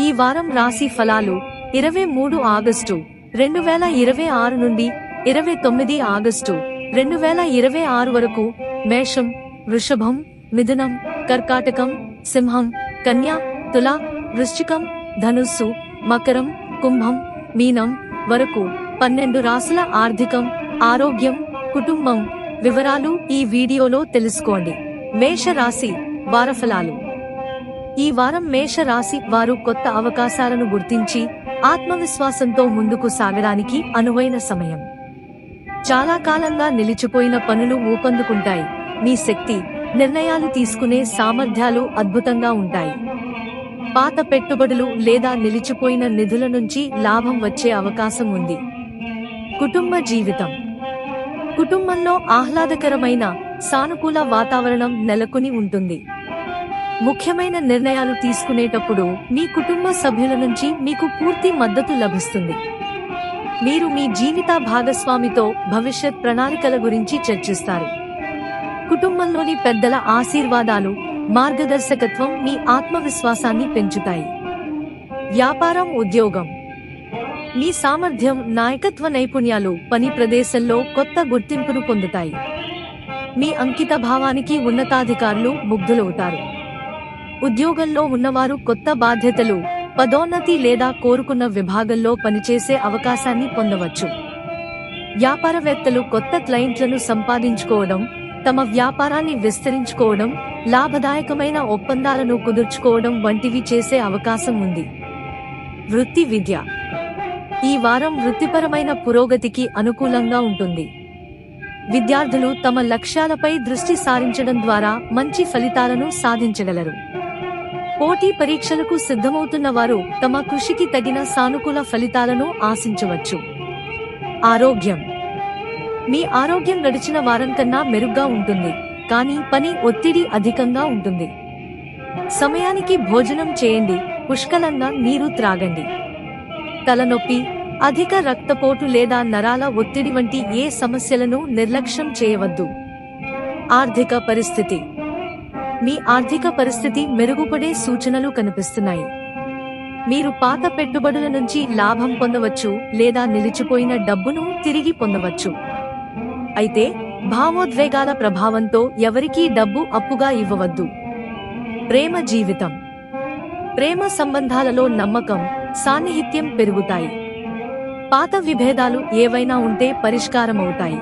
ఈ వారం రాశి ఫలాలు 23 ఆగస్టు 2026 నుండి 29 ఆగస్టు 2026 వరకు మేషం, వృషభం, మిథునం, కర్కాటకం, సింహం, కన్య, తుల, వృశ్చికం, ధనుస్సు, మకరం, కుంభం, మీనం వరకు 12 రాశుల ఆర్థికం, ఆరోగ్యం, కుటుంబం వివరాలు ఈ వీడియోలో తెలుసుకోండి. మేష రాశి వారఫలాలు. ఈ వారం మేష రాశి వారు కొత్త అవకాశాలను గుర్తించి ఆత్మవిశ్వాసంతో ముందుకు సాగడానికి అనువైన సమయం. చాలా కాలంగా నిలిచిపోయిన పనులు ఊపందుకుంటాయి. మీ శక్తి, నిర్ణయాలు తీసుకునే సామర్థ్యాలు అద్భుతంగా ఉంటాయి. పాత పెట్టుబడులు లేదా నిలిచిపోయిన నిధుల నుంచి లాభం వచ్చే అవకాశం ఉంది. కుటుంబ జీవితం. కుటుంబంలో ఆహ్లాదకరమైన, సానుకూల వాతావరణం నెలకొని ఉంటుంది. ముఖ్యమైన నిర్ణయాలు తీసుకునేటప్పుడు మీ కుటుంబ సభ్యుల నుంచి మీకు పూర్తి మద్దతు లభిస్తుంది. మీరు మీ జీవిత భాగస్వామితో భవిష్యత్ ప్రణాళికల గురించి చర్చిస్తారు. కుటుంబంలోని పెద్దల ఆశీర్వాదాలు, మార్గదర్శకత్వం మీ ఆత్మవిశ్వాసాన్ని పెంచుతాయి. వ్యాపారం, ఉద్యోగం. మీ సామర్థ్యం, నాయకత్వ నైపుణ్యాలు పని ప్రదేశంలో కొత్త గుర్తింపును పొందుతాయి. మీ అంకిత భావానికి ఉన్నతాధికారులు ముగ్ధులవుతారు. ఉద్యోగంలో ఉన్నవారు కొత్త బాధ్యతలు, పదోన్నతి లేదా కోరుకున్న విభాగంలో పనిచేసే అవకాశాన్ని పొందవచ్చు. వ్యాపారవేత్తలు కొత్త క్లయింట్లను సంపాదించుకోవడం, తమ వ్యాపారాన్ని విస్తరించుకోవడం, లాభదాయకమైన ఒప్పందాలను కుదుర్చుకోవడం వంటివి చేసే అవకాశం ఉంది. వృత్తి, విద్య. ఈ వారం వృత్తిపరమైన పురోగతికి అనుకూలంగా ఉంటుంది. విద్యార్థులు తమ లక్ష్యాలపై దృష్టి సారించడం ద్వారా మంచి ఫలితాలను సాధించగలరు. పోటీ పరీక్షలకు సిద్ధమవుతున్న వారు తమ కృషికి తగిన సానుకూల ఫలితాలను ఆశించవచ్చు. ఆరోగ్యం. మీ ఆరోగ్యం గడిచిన వారం కన్నా మెరుగ్గా ఉంటుంది, కానీ పని ఒత్తిడి అధికంగా ఉంటుంది. సమయానికి భోజనం చేయండి, పుష్కలంగా నీరు త్రాగండి. తలనొప్పి, అధిక రక్తపోటు లేదా నరాల ఒత్తిడి వంటి ఏ సమస్యలను నిర్లక్ష్యం చేయవద్దు. ఆర్థిక పరిస్థితి. మీ ఆర్థిక పరిస్థితి మెరుగుపడే సూచనలు కనిపిస్తున్నాయి. మీరు పాత పెట్టుబడుల నుంచి లాభం పొందవచ్చు లేదా నిలిచిపోయిన డబ్బును తిరిగి పొందవచ్చు. అయితే భావోద్వేగాల ప్రభావంతో ఎవరికీ డబ్బు అప్పుగా ఇవ్వవద్దు. ప్రేమ జీవితం. ప్రేమ సంబంధాలలో నమ్మకం, సాన్నిహిత్యం పెరుగుతాయి. పాత విభేదాలు ఏవైనా ఉంటే పరిష్కారమవుతాయి.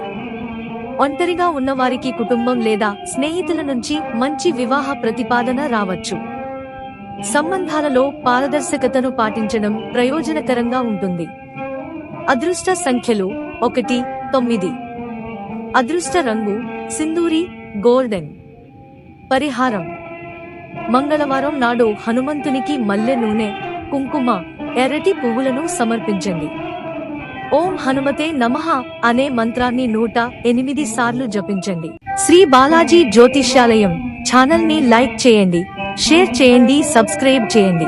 ఒంటరిగా ఉన్నవారికి కుటుంబం లేదా స్నేహితుల నుంచి మంచి వివాహ ప్రతిపాదన రావచ్చు. సంబంధాలలో పారదర్శకతను పాటించడం ప్రయోజనకరంగా ఉంటుంది. అదృష్ట సంఖ్యలు 1, 9. అదృష్ట రంగు సింధూరి, గోల్డెన్. పరిహారం. మంగళవారం నాడు హనుమంతునికి మల్లె నూనె, కుంకుమ, ఎర్రటి పువ్వులను సమర్పించండి. ఓం హనుమతే నమః అనే మంత్రాన్ని 108 సార్లు జపించండి. శ్రీ బాలాజీ జ్యోతిష్యాలయం ఛానల్ ని లైక్ చేయండి, షేర్ చేయండి, సబ్స్క్రైబ్ చేయండి.